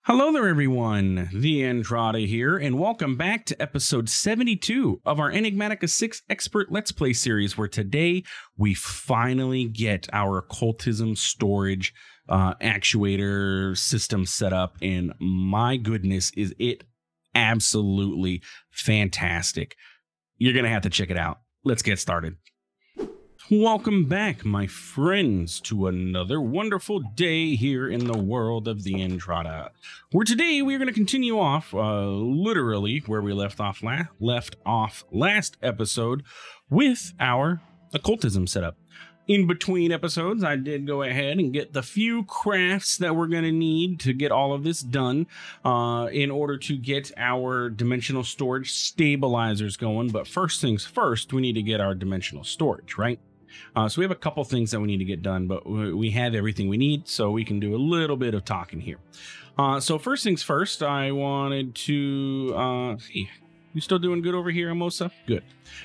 Hello there, everyone. TheAndrata here, and welcome back to episode 72 of our Enigmatica 6 Expert Let's Play series, where today we finally get our occultism storage actuator system set up, and my goodness, is it absolutely fantastic. You're going to have to check it out. Let's get started. Welcome back, my friends, to another wonderful day here in the world of TheAndrata, where today we are going to continue off literally where we left off last episode with our occultism setup. In between episodes, I did go ahead and get the few crafts that we're going to need to get all of this done in order to get our dimensional storage stabilizers going. But first things first, we need to get our dimensional storage, right? So we have a couple things that we need to get done, but we have everything we need, so we can do a little bit of talking here. So first things first, I wanted to see. You still doing good over here, Amosa? Good.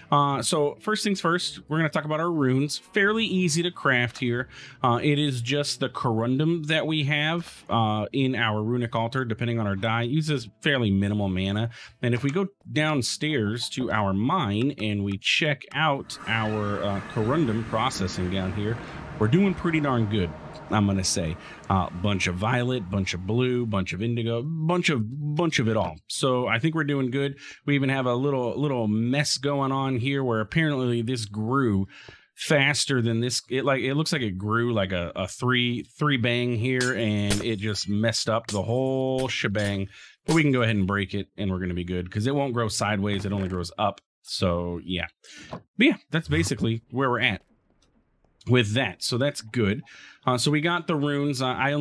So first things first, we're going to talk about our runes. Fairly easy to craft here. It is just the corundum that we have in our runic altar, depending on our die. It uses fairly minimal mana. And if we go downstairs to our mine and we check out our corundum processing down here, we're doing pretty darn good, I'm going to say. Bunch of violet, bunch of blue, bunch of indigo, bunch of it all. So I think we're doing good. We even have a little mess going on here where apparently this grew faster than this. It looks like it grew like a three bang here, and it just messed up the whole shebang. But we can go ahead and break it, and we're going to be good because it won't grow sideways. It only grows up. So yeah. But yeah, that's basically where we're at with that, so that's good. So we got the runes. I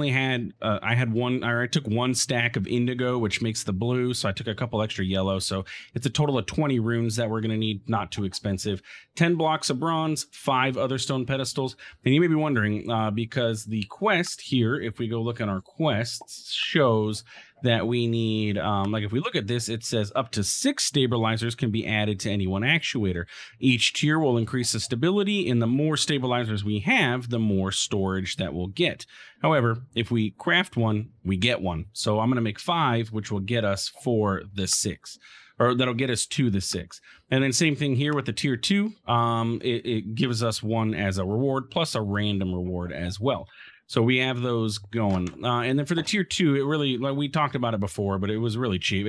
took one stack of indigo, which makes the blue, so I took a couple extra yellow, so it's a total of 20 runes that we're going to need. Not too expensive. 10 blocks of bronze, 5 other stone pedestals. And you may be wondering, because the quest here, if we go look at our quests, shows that we need, like if we look at this, it says up to 6 stabilizers can be added to any one actuator. Each tier will increase the stability, and the more stabilizers we have, the more storage that we'll get. However, if we craft one, we get one. So I'm going to make 5, which will get us for the 6. Or that'll get us to the 6. And then same thing here with the tier 2. It gives us 1 as a reward, plus a random reward as well. So we have those going. And then for the tier 2, it really, like we talked about it before, but it was really cheap.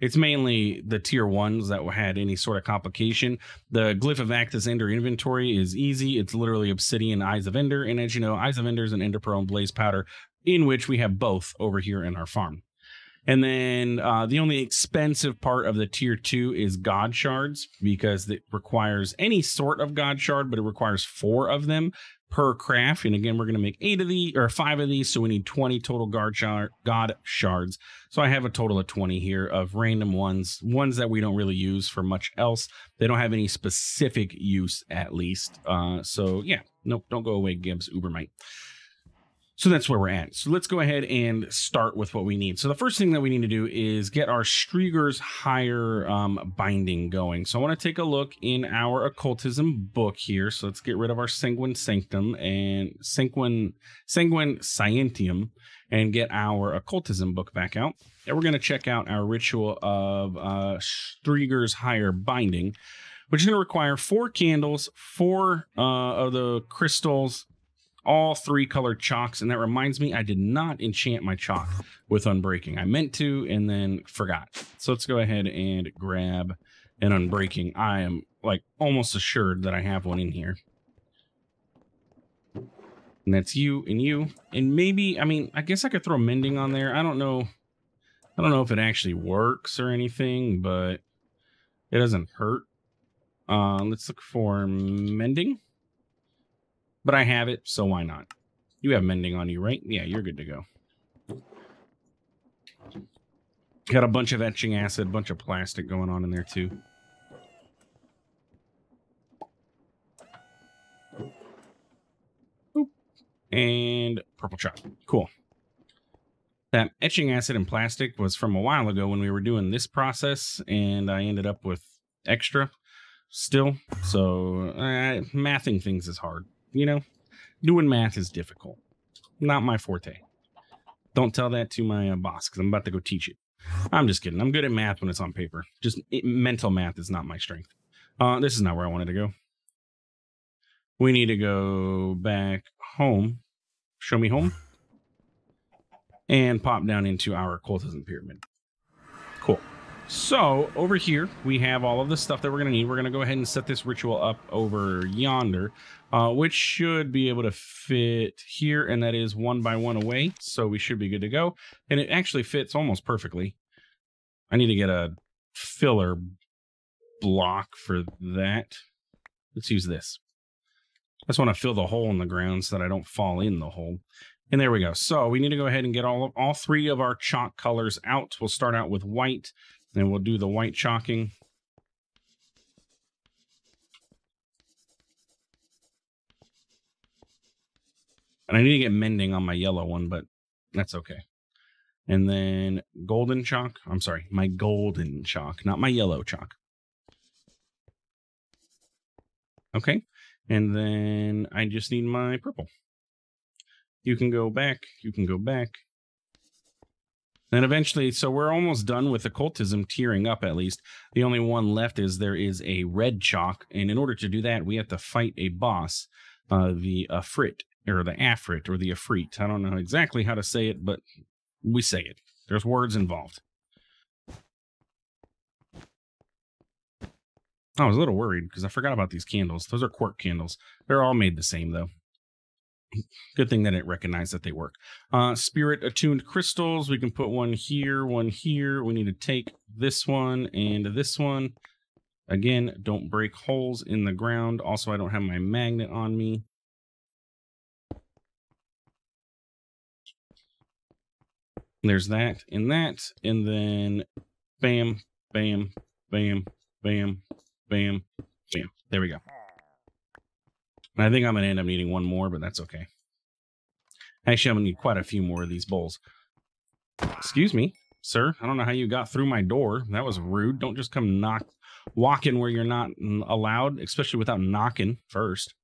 It's mainly the tier 1s that had any sort of complication. The Glyph of Actus Ender inventory is easy. It's literally Obsidian Eyes of Ender. And as you know, Eyes of Ender is an Ender Pearl and Blaze Powder, in which we have both over here in our farm. And then the only expensive part of the tier 2 is God Shards, because it requires any sort of God Shard, but it requires 4 of them per craft. And again, we're going to make 5 of these, so we need 20 total God Shards. So I have a total of 20 here of random ones that we don't really use for much else. They don't have any specific use, at least. So yeah, nope, don't go away, Gibbs Ubermite. So that's where we're at. So let's go ahead and start with what we need. So the first thing that we need to do is get our Strieger's Higher binding going. So I want to take a look in our occultism book here. So let's get rid of our Sanguine Sanctum and Sanguine Scientium and get our occultism book back out. And we're going to check out our ritual of Strieger's Higher binding, which is going to require 4 candles, 4 of the crystals, all 3 colored chalks. And that reminds me, I did not enchant my chalk with Unbreaking. I meant to and then forgot. So let's go ahead and grab an Unbreaking. I am like almost assured that I have one in here. And that's you and you. And maybe, I mean, I guess I could throw Mending on there. I don't know if it actually works or anything, but it doesn't hurt. Let's look for Mending. But I have it, so why not? You have Mending on you, right? Yeah, you're good to go. Got a bunch of etching acid, a bunch of plastic going on in there too. Oop. And purple chalk. Cool. That etching acid and plastic was from a while ago when we were doing this process, and I ended up with extra still. So mathing things is hard. You know, doing math is difficult. Not my forte. Don't tell that to my boss because I'm about to go teach it. I'm just kidding. I'm good at math when it's on paper. Just mental math is not my strength. This is not where I wanted to go. We need to go back home. Show me home. And pop down into our occultism pyramid. Cool. So over here, we have all of the stuff that we're going to need. We're going to go ahead and set this ritual up over yonder, which should be able to fit here. And that is 1 by 1 away. So we should be good to go. And it actually fits almost perfectly. I need to get a filler block for that. Let's use this. I just want to fill the hole in the ground so that I don't fall in the hole. And there we go. So we need to go ahead and get all 3 of our chalk colors out. We'll start out with white. Then we'll do the white chalking. And I need to get mending on my yellow one, but that's okay. And then golden chalk. I'm sorry, my golden chalk, not my yellow chalk. Okay. And then I just need my purple. You can go back. You can go back. And eventually, so we're almost done with occultism tearing up, at least. The only one left is there is a red chalk. And in order to do that, we have to fight a boss, the Afrit, or the Afrit, or the Afrit. I don't know exactly how to say it, but we say it. There's words involved. I was a little worried because I forgot about these candles. Those are quark candles. They're all made the same, though. Good thing that it recognized that they work. Spirit attuned crystals. We can put one here, one here. We need to take this one and this one. Again, don't break holes in the ground. Also, I don't have my magnet on me. There's that and that. And then bam, bam, bam, bam, bam, bam. There we go. And I think I'm going to end up needing one more, but that's okay. Actually, I'm going to need quite a few more of these bowls. Excuse me, sir. I don't know how you got through my door. That was rude. Don't just come walking where you're not allowed, especially without knocking first.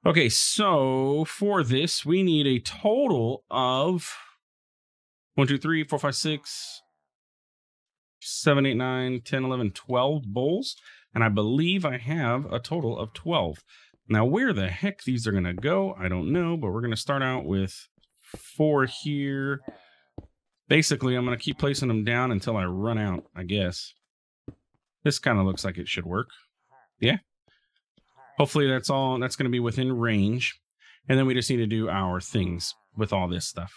Okay, so for this, we need a total of 1, 2, 3, 4, 5, 6, 7, 8, 9, 10, 11, 12 bowls. And I believe I have a total of 12. Now, where the heck these are going to go, I don't know, but we're going to start out with 4 here. Basically, I'm going to keep placing them down until I run out, I guess. This kind of looks like it should work. Yeah. Hopefully, that's all. That's going to be within range. And then we just need to do our things with all this stuff.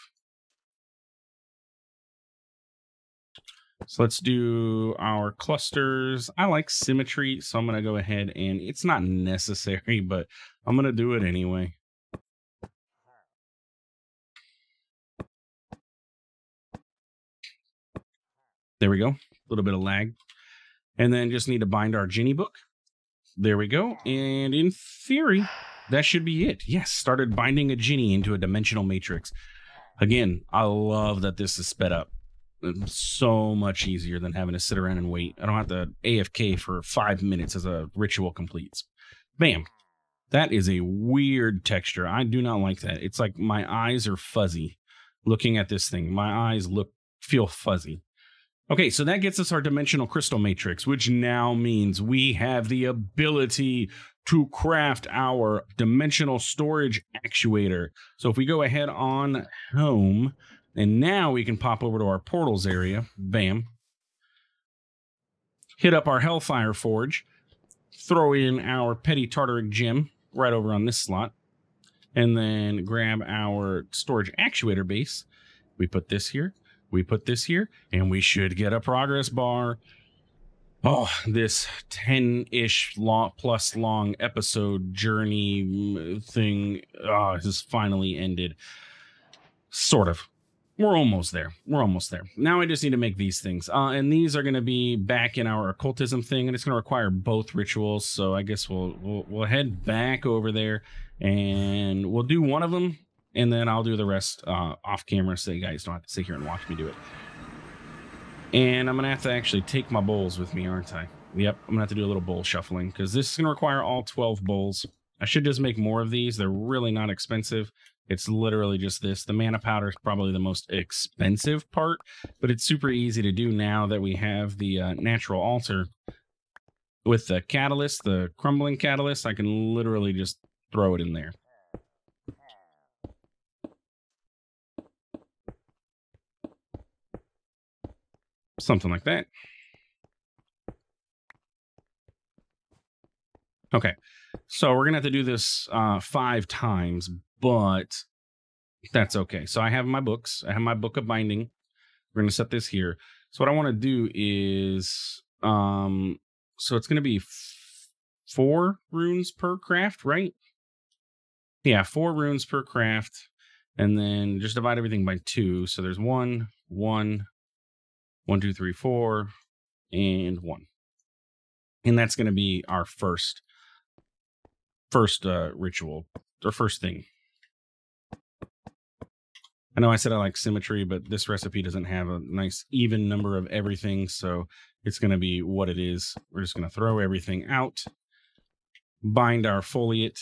So let's do our clusters. I like symmetry, so I'm going to go ahead and it's not necessary, but I'm going to do it anyway. There we go. A little bit of lag. And then just need to bind our Genie book. There we go. And in theory, that should be it. Yes, started binding a Genie into a dimensional matrix. Again, I love that this is sped up. It's so much easier than having to sit around and wait. I don't have to AFK for 5 minutes as a ritual completes. Bam. That is a weird texture. I do not like that. It's like my eyes are fuzzy looking at this thing. My eyes feel fuzzy. Okay, so that gets us our dimensional crystal matrix, which now means we have the ability to craft our dimensional storage actuator. So if we go ahead on home, and now we can pop over to our portals area. Bam. Hit up our Hellfire Forge. Throw in our Petty Tartaric Gem right over on this slot. And then grab our storage actuator base. We put this here. We put this here. And we should get a progress bar. Oh, this 10-ish plus long episode journey thing has finally ended. Sort of. We're almost there. We're almost there. Now I just need to make these things. And these are going to be back in our occultism thing, and it's going to require both rituals. So I guess we'll head back over there, and we'll do one of them, and then I'll do the rest off camera so you guys don't have to sit here and watch me do it. And I'm going to have to actually take my bowls with me, aren't I? Yep, I'm going to have to do a little bowl shuffling, because this is going to require all 12 bowls. I should just make more of these. They're really not expensive. It's literally just this. The mana powder is probably the most expensive part, but it's super easy to do now that we have the natural altar. With the catalyst, the crumbling catalyst, I can literally just throw it in there. Something like that. Okay, so we're gonna have to do this 5 times, but that's okay. So I have my books. I have my book of binding. We're gonna set this here. So what I want to do is, so it's gonna be 4 runes per craft, right? Yeah, 4 runes per craft, and then just divide everything by 2. So there's 1, 1, 1, 2, 3, 4, and 1, and that's gonna be our first ritual or first thing. I know I said I like symmetry, but this recipe doesn't have a nice even number of everything, so it's going to be what it is. We're just going to throw everything out, bind our foliate,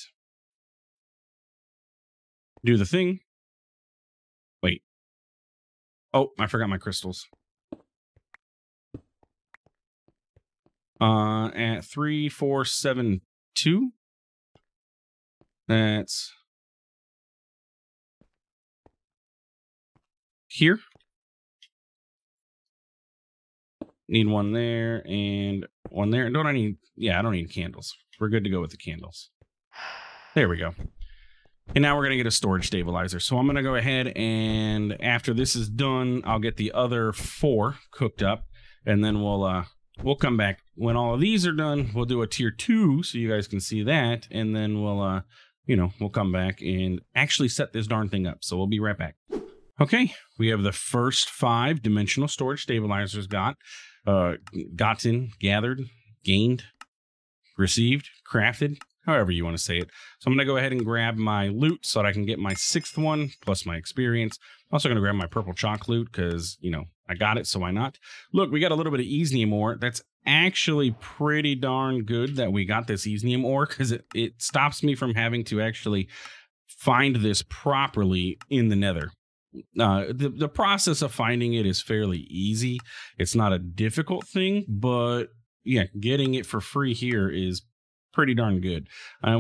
do the thing. Wait. Oh, I forgot my crystals. At 3, 4, 7, 2. That's here. Need 1 there and 1 there. Don't I need? Yeah, I don't need candles. We're good to go with the candles. There we go. And now we're going to get a storage stabilizer. So I'm going to go ahead and after this is done, I'll get the other 4 cooked up, and then we'll come back when all of these are done. We'll do a tier 2 so you guys can see that, and then we'll we'll come back and actually set this darn thing up. So we'll be right back. Okay, we have the first 5 dimensional storage stabilizers gotten, gathered, gained, received, crafted, however you want to say it. So I'm going to go ahead and grab my loot so that I can get my 6th one plus my experience. I'm also going to grab my purple chalk loot because, I got it, so why not? Look, we got a little bit of Easnium ore. That's actually pretty darn good that we got this Easnium ore because it stops me from having to actually find this properly in the nether. The process of finding it is fairly easy. It's not a difficult thing, but yeah, getting it for free here is pretty darn good.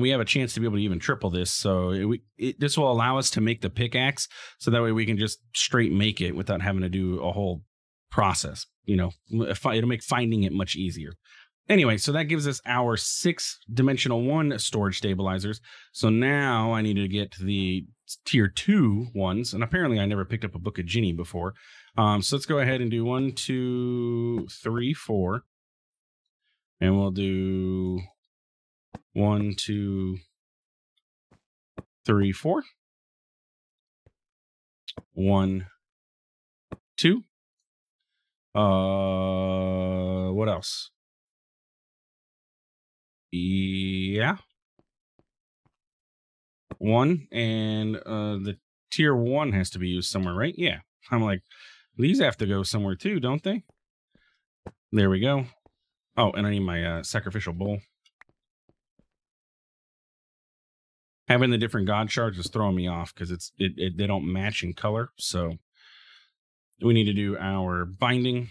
We have a chance to be able to even triple this, so this will allow us to make the pickaxe, so that way we can just straight make it without having to do a whole process. It'll make finding it much easier. Anyway, so that gives us our 6 dimensional 1 storage stabilizers. So now I need to get the tier 2 ones, and apparently I never picked up a book of Ginny before. So let's go ahead and do 1, 2, 3, 4, and we'll do 1, 2, 3, 4, 1, 2. What else? Yeah. 1, and the tier 1 has to be used somewhere, right? Yeah. I'm like, these have to go somewhere too, don't they? There we go. Oh, and I need my sacrificial bowl. Having the different god shards is throwing me off because they don't match in color. So we need to do our binding,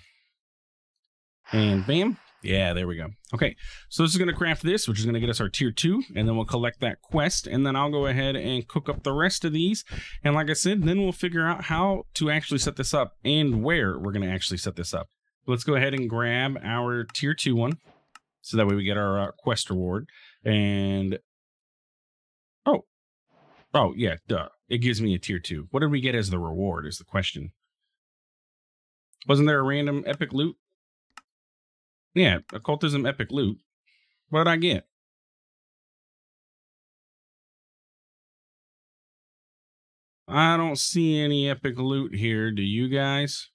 and bam. Yeah, there we go. Okay, so this is going to craft this, which is going to get us our tier 2, and then we'll collect that quest, and then I'll go ahead and cook up the rest of these. And like I said, then we'll figure out how to actually set this up and where we're going to actually set this up. Let's go ahead and grab our tier 2 one, so that way we get our quest reward. And oh yeah, duh, it gives me a tier 2. What did we get as the reward is the question. Wasn't there a random epic loot? Yeah, occultism epic loot. What did I get? I don't see any epic loot here. Do you guys?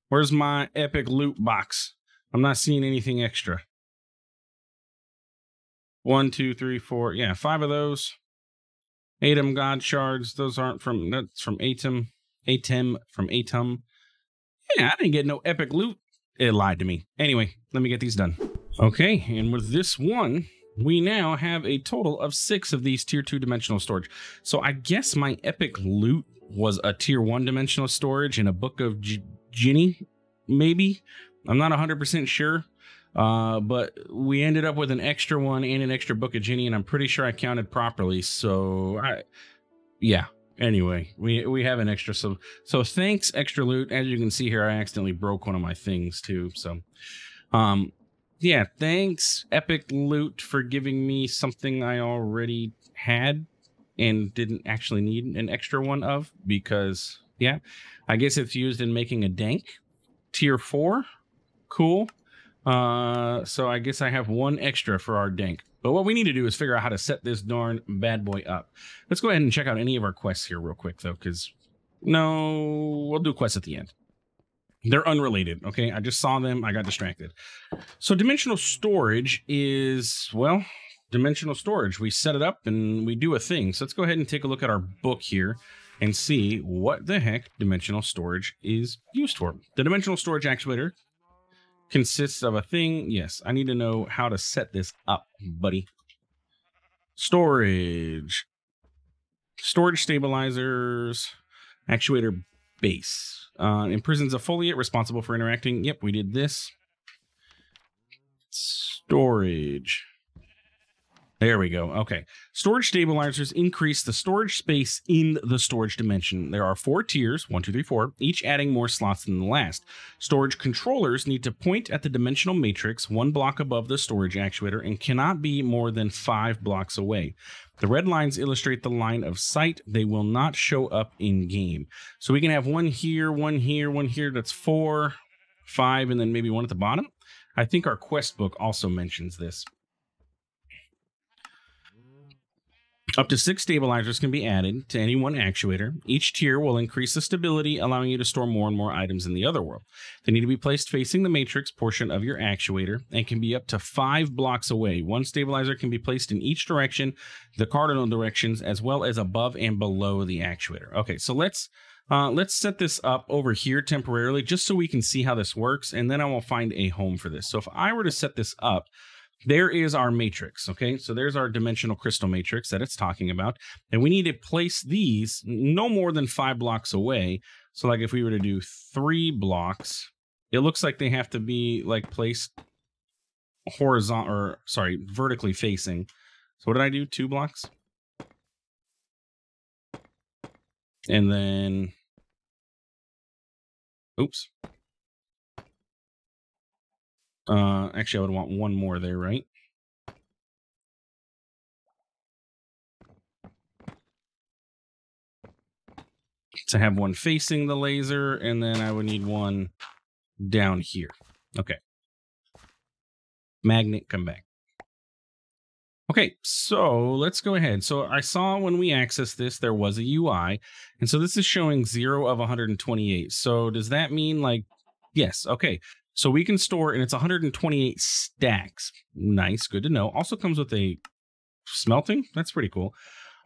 Where's my epic loot box? I'm not seeing anything extra. 1, 2, 3, 4. Yeah, 5 of those. Atom god shards. Those aren't from, that's from Atom. Atem from Atom. Yeah, I didn't get no epic loot. It lied to me. Anyway, let me get these done. Okay, and with this one, we now have a total of 6 of these tier 2 dimensional storage. So I guess my epic loot was a tier 1 dimensional storage and a book of Ginny, maybe. I'm not 100% sure. But we ended up with an extra one and an extra book of Ginny, and I'm pretty sure I counted properly. So yeah. Anyway, we have an extra. So thanks, extra loot. As you can see here, I accidentally broke one of my things too. So, yeah, thanks, Epic Loot, for giving me something I already had and didn't actually need an extra one of, because, yeah, I guess it's used in making a dank. Tier 4. Cool. So I guess I have one extra for our dank. But what we need to do is figure out how to set this darn bad boy up. Let's go ahead and check out any of our quests here real quick, though, because, no, we'll do quests at the end. They're unrelated, okay? I just saw them. I got distracted. So dimensional storage is, well, dimensional storage. We set it up and we do a thing. So let's go ahead and take a look at our book here and see what the heck dimensional storage is used for. The dimensional storage actuator consists of a thing. Yes, I need to know how to set this up, buddy. Storage stabilizers, actuator base. Imprisons a foliate responsible for interacting. Yep, we did this. Storage. There we go. Okay. Storage stabilizers increase the storage space in the storage dimension. There are 4 tiers, 1, 2, 3, 4, each adding more slots than the last. Storage controllers need to point at the dimensional matrix 1 block above the storage actuator and cannot be more than 5 blocks away. The red lines illustrate the line of sight. They will not show up in game. So we can have 1 here, 1 here, 1 here. That's 4, 5, and then maybe 1 at the bottom. I think our quest book also mentions this. Up to 6 stabilizers can be added to any one actuator. Each tier will increase the stability, allowing you to store more and more items in the other world. They need to be placed facing the matrix portion of your actuator and can be up to 5 blocks away. 1 stabilizer can be placed in each direction, the cardinal directions, as well as above and below the actuator. Okay, so let's set this up over here temporarily just so we can see how this works, and then I will find a home for this. So if I were to set this up, there is our matrix, okay? So there's our dimensional crystal matrix that it's talking about. And we need to place these no more than 5 blocks away. So like if we were to do 3 blocks, it looks like they have to be like placed horizontal, or sorry, vertically facing. So what did I do? 2 blocks? And then, oops. Actually, I would want 1 more there, right? To have 1 facing the laser, and then I would need 1 down here. Okay. Magnet, come back. Okay, so let's go ahead. So I saw when we accessed this, there was a UI, and so this is showing 0 of 128. So does that mean like, yes, okay. So we can store, and it's 128 stacks. Nice, good to know. Also comes with a smelting. That's pretty cool.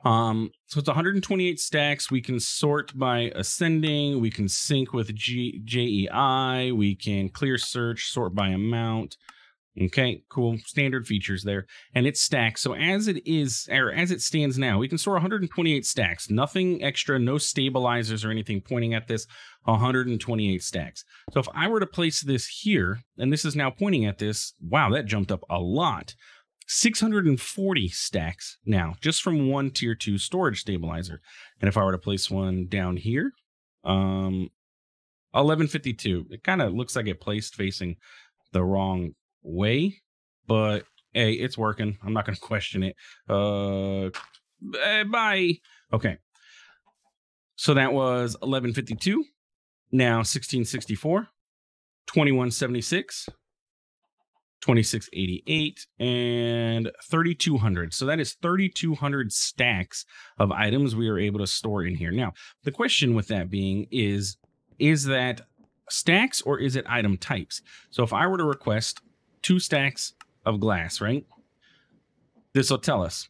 So it's 128 stacks. We can sort by ascending. We can sync with JEI. We can clear search, sort by amount. Okay, cool. Standard features there. And it's stacked. So as it is, or as it stands now, we can store 128 stacks. Nothing extra, no stabilizers or anything pointing at this. 128 stacks. So if I were to place this here, and this is now pointing at this, wow, that jumped up a lot. 640 stacks now, just from 1 tier 2 storage stabilizer. And if I were to place one down here, 1152. It kind of looks like it placed facing the wrong way, but hey, it's working. I'm not going to question it. Bye. Okay. So that was 1152. Now 1664, 2176, 2688, and 3200. So that is 3200 stacks of items we are able to store in here. Now, the question with that being is that stacks or is it item types? So if I were to request 2 stacks of glass, right? This will tell us.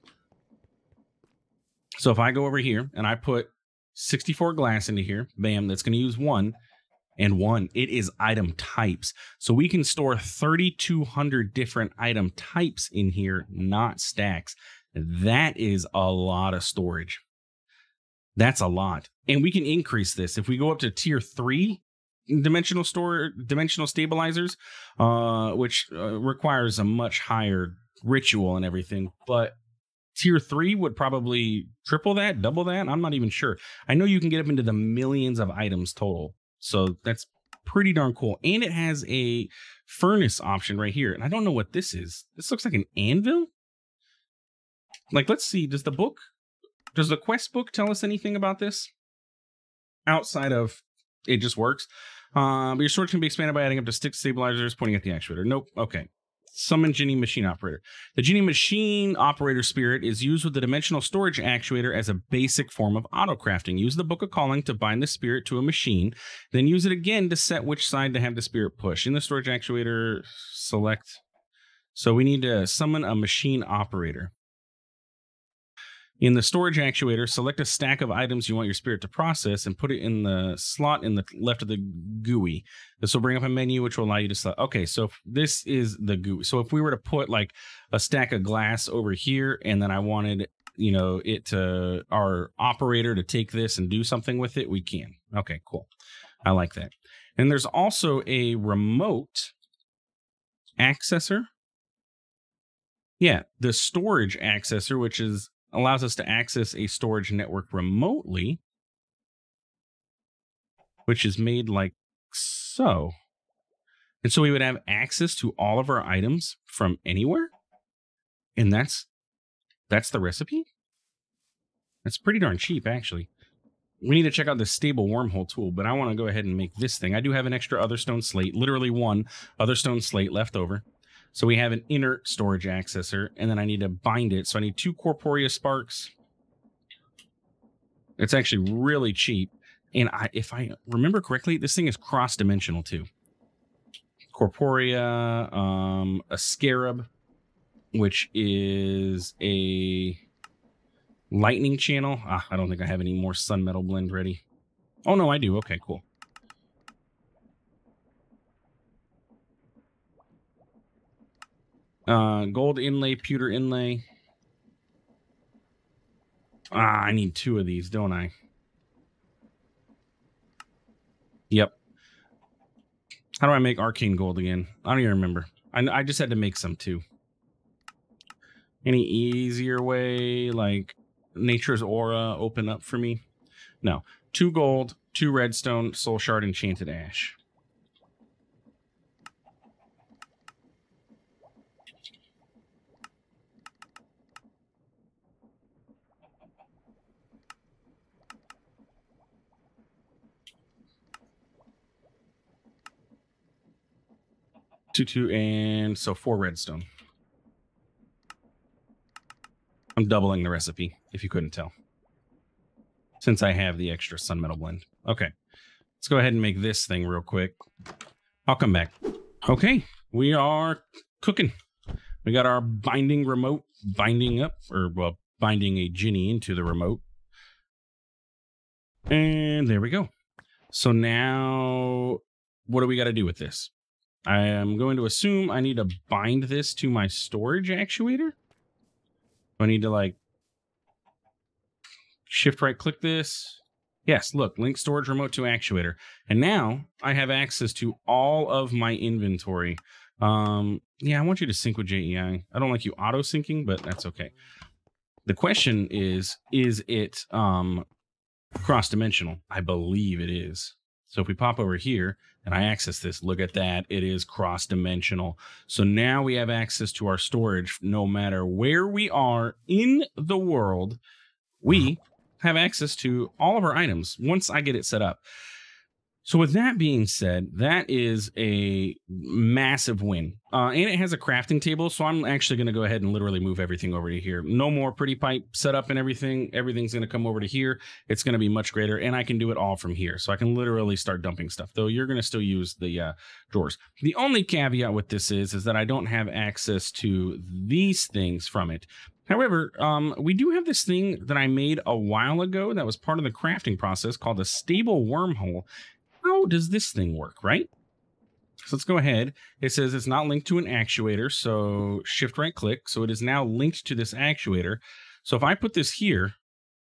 So if I go over here and I put 64 glass into here, bam, that's going to use 1. and one. It is item types. So we can store 3,200 different item types in here, not stacks. That is a lot of storage. That's a lot. And we can increase this. If we go up to tier 3 dimensional stabilizers, which requires a much higher ritual and everything. But tier 3 would probably triple that, double that. I'm not even sure. I know you can get up into the millions of items total. So that's pretty darn cool. And it has a furnace option right here. And I don't know what this is. This looks like an anvil. Like, let's see. Does the quest book tell us anything about this? Outside of it just works. But your sword can be expanded by adding up to 6 stabilizers pointing at the actuator. Nope. Okay. Summon Genie Machine Operator. The Genie Machine Operator Spirit is used with the Dimensional Storage Actuator as a basic form of auto-crafting. Use the Book of Calling to bind the spirit to a machine, then use it again to set which side to have the spirit push. In the Storage Actuator, select... So we need to summon a Machine Operator. In the Storage Actuator, select a stack of items you want your spirit to process and put it in the slot in the left of the GUI. This will bring up a menu which will allow you to select. Okay, so this is the GUI. So if we were to put like a stack of glass over here and then I wanted, you know, our operator to take this and do something with it, we can. Okay, cool. I like that. And there's also a remote accessor. Yeah, the storage accessor, which allows us to access a storage network remotely, which is made like so. And so we would have access to all of our items from anywhere. And that's the recipe. That's pretty darn cheap, actually. We need to check out the stable wormhole tool, but I want to go ahead and make this thing. I do have an extra Otherstone slate, literally one Otherstone slate left over. So we have an inert storage accessor, and then I need to bind it. So I need 2 Corporea Sparks. It's actually really cheap. And if I remember correctly, this thing is cross-dimensional too. Corporea, a Scarab, which is a lightning channel. I don't think I have any more Sun Metal Blend ready. Oh, no, I do. Okay, cool. Gold inlay, pewter inlay. I need 2 of these, don't I? Yep. How do I make arcane gold again? I don't even remember. I just had to make some too. Any easier way, like Nature's Aura, open up for me? No. 2 gold, 2 redstone, soul shard, enchanted ash. Two, and so 4 redstone. I'm doubling the recipe, if you couldn't tell, since I have the extra Sun Metal Blend. Okay, let's go ahead and make this thing real quick. I'll come back. Okay, we are cooking. We got our binding remote binding up, or well, binding a Genie into the remote. And there we go. So now, what do we got to do with this? I am going to assume I need to bind this to my storage actuator. Do I need to like shift right click this? Yes, look, link storage remote to actuator. And now I have access to all of my inventory. Yeah, I want you to sync with JEI. I don't like you auto syncing, but that's okay. The question is it cross-dimensional? I believe it is. So if we pop over here and I access this, look at that. It is cross-dimensional. So now we have access to our storage no matter where we are in the world. We have access to all of our items once I get it set up. So with that being said, that is a massive win. And it has a crafting table, so I'm actually going to go ahead and literally move everything over to here. No more pretty pipe setup and everything. Everything's going to come over to here. It's going to be much greater, and I can do it all from here. So I can literally start dumping stuff, though you're going to still use the drawers. The only caveat with this is that I don't have access to these things from it. However, we do have this thing that I made a while ago that was part of the crafting process called a stable wormhole. How how does this thing work, right? So let's go ahead. It says it's not linked to an actuator, so shift right click. So it is now linked to this actuator. So if I put this here,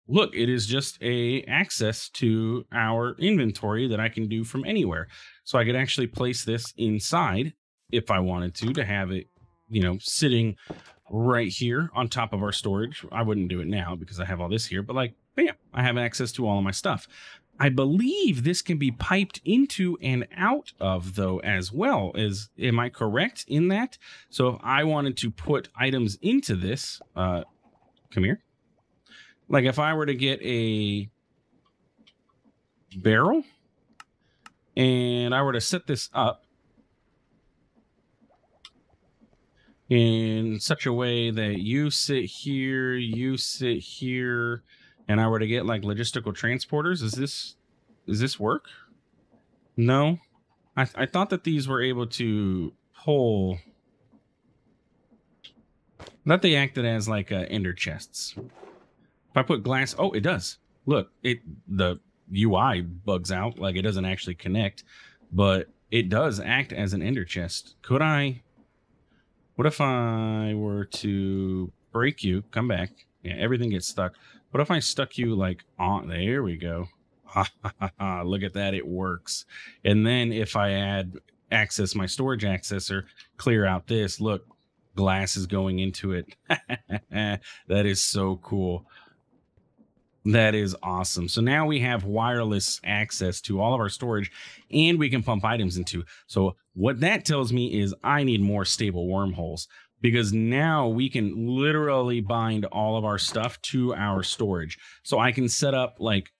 look, it is just a access to our inventory that I can do from anywhere. So I could actually place this inside if I wanted to have it, you know, sitting right here on top of our storage. I wouldn't do it now because I have all this here, but like, bam, I have access to all of my stuff. I believe this can be piped into and out of, though, as well. Am I correct in that? So if I wanted to put items into this, come here. Like if I were to get a barrel and I were to set this up in such a way that you sit here, and I were to get like logistical transporters, does this work? No, I thought that these were able to pull, that they acted as like ender chests. If I put glass, oh, it does. Look, the UI bugs out, like it doesn't actually connect, but it does act as an ender chest. What if I were to break you, come back? Yeah, everything gets stuck. What if I stuck you like on, there we go. Look at that, it works. And then if I add access my storage accessor, clear out this, look, glass is going into it. That is so cool. That is awesome. So now we have wireless access to all of our storage and we can pump items into. So what that tells me is I need more stable wormholes, because now we can literally bind all of our stuff to our storage. So I can set up like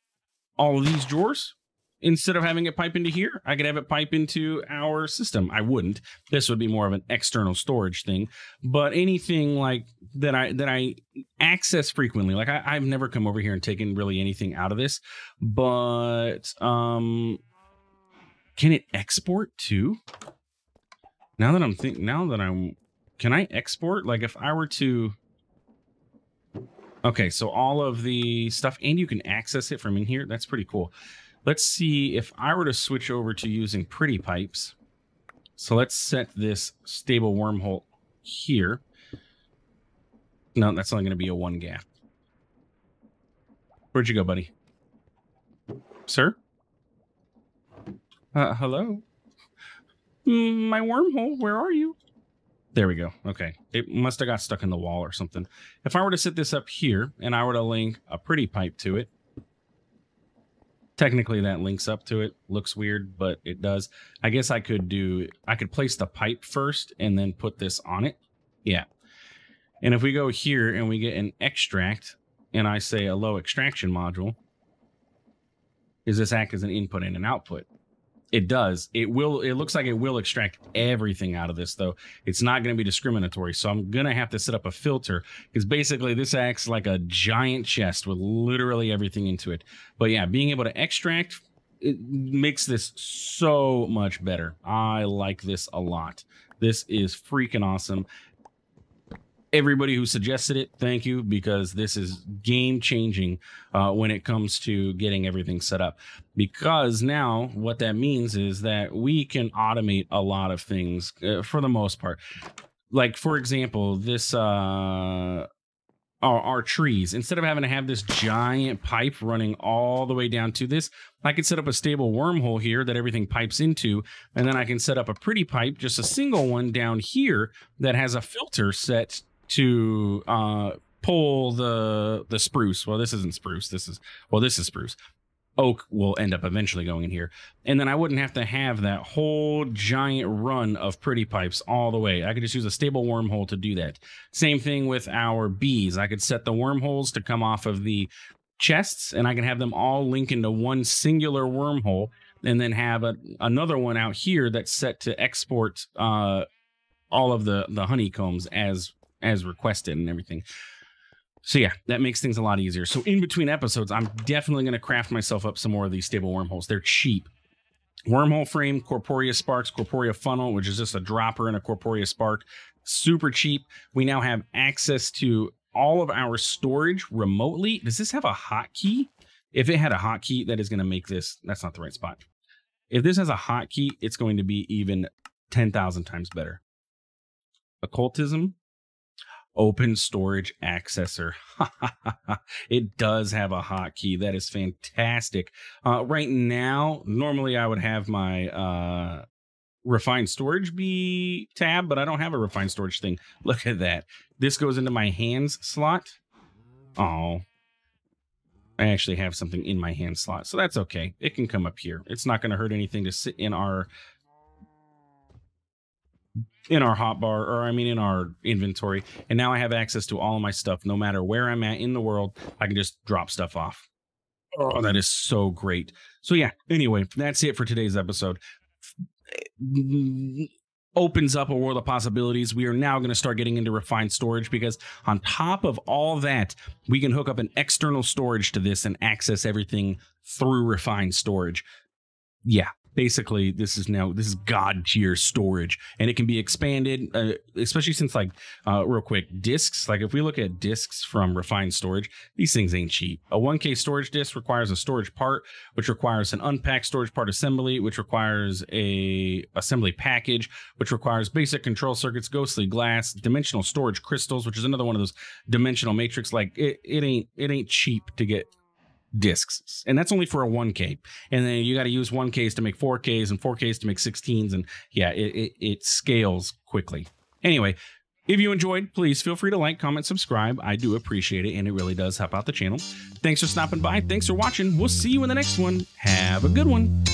all of these drawers. Instead of having it pipe into here, I could have it pipe into our system. I wouldn't. This would be more of an external storage thing. But anything like that I access frequently, like I've never come over here and taken really anything out of this. But can it export too? Can I export? Like if I were to, okay, so all of the stuff, and you can access it from in here. That's pretty cool. Let's see if I were to switch over to using pretty pipes. So let's set this stable wormhole here. No, that's only going to be a 1 gap. Where'd you go, buddy? Sir? Hello? My wormhole, where are you? There we go. Okay. It must have got stuck in the wall or something. If I were to set this up here and I were to link a pretty pipe to it, technically that links up to it. Looks weird, but it does. I guess I could place the pipe first and then put this on it. Yeah. And if we go here and we get an extract and I say a low extraction module, does this act as an input and an output? It does. It looks like it will extract everything out of this, though. It's not going to be discriminatory. So I'm going to have to set up a filter, because basically this acts like a giant chest with literally everything into it. But yeah, being able to extract, it makes this so much better. I like this a lot. This is freaking awesome. Everybody who suggested it, thank you, because this is game changing when it comes to getting everything set up. Because now what that means is that we can automate a lot of things for the most part. Like, for example, this our trees. Instead of having to have this giant pipe running all the way down to this, I could set up a stable wormhole here that everything pipes into, and then I can set up a pretty pipe, just a single one down here that has a filter set to pull the spruce. Well, this isn't spruce. This is spruce. Oak will end up eventually going in here. And then I wouldn't have to have that whole giant run of pretty pipes all the way. I could just use a stable wormhole to do that. Same thing with our bees. I could set the wormholes to come off of the chests, and I can have them all link into one singular wormhole, and then have another one out here that's set to export all of the honeycombs as requested and everything. So yeah, that makes things a lot easier. So in between episodes, I'm definitely going to craft myself up some more of these stable wormholes. They're cheap. Wormhole frame, Corporea sparks, Corporea funnel, which is just a dropper and a Corporea spark. Super cheap. We now have access to all of our storage remotely. Does this have a hotkey? If it had a hotkey, that is going to make this, that's not the right spot. If this has a hotkey, it's going to be even 10,000 times better. Occultism, open storage accessor. It does have a hotkey. That is fantastic. Right now, normally I would have my refined storage be tab, but I don't have a refined storage thing. Look at that. This goes into my hands slot. Oh, I actually have something in my hand slot, so that's okay. It can come up here. It's not going to hurt anything to sit in our hotbar, or I mean in our inventory. And now I have access to all of my stuff. No matter where I'm at in the world, I can just drop stuff off. Oh, that is so great. So yeah, anyway, that's it for today's episode. Opens up a world of possibilities. We are now going to start getting into refined storage, because on top of all that, we can hook up an external storage to this and access everything through refined storage. Yeah, basically this is god tier storage, and it can be expanded, especially since, like, real quick, disks. Like, if we look at disks from refined storage, these things ain't cheap. A 1K storage disk requires a storage part, which requires an unpacked storage part assembly, which requires a assembly package, which requires basic control circuits, ghostly glass, dimensional storage crystals, which is another one of those dimensional matrix. Like, it ain't cheap to get discs, and that's only for a 1K, and then you got to use 1Ks to make 4Ks and 4Ks to make 16s, and yeah, it scales quickly. Anyway, if you enjoyed, please feel free to like, comment, subscribe. I do appreciate it, and it really does help out the channel. Thanks for stopping by. Thanks for watching. We'll see you in the next one. Have a good one.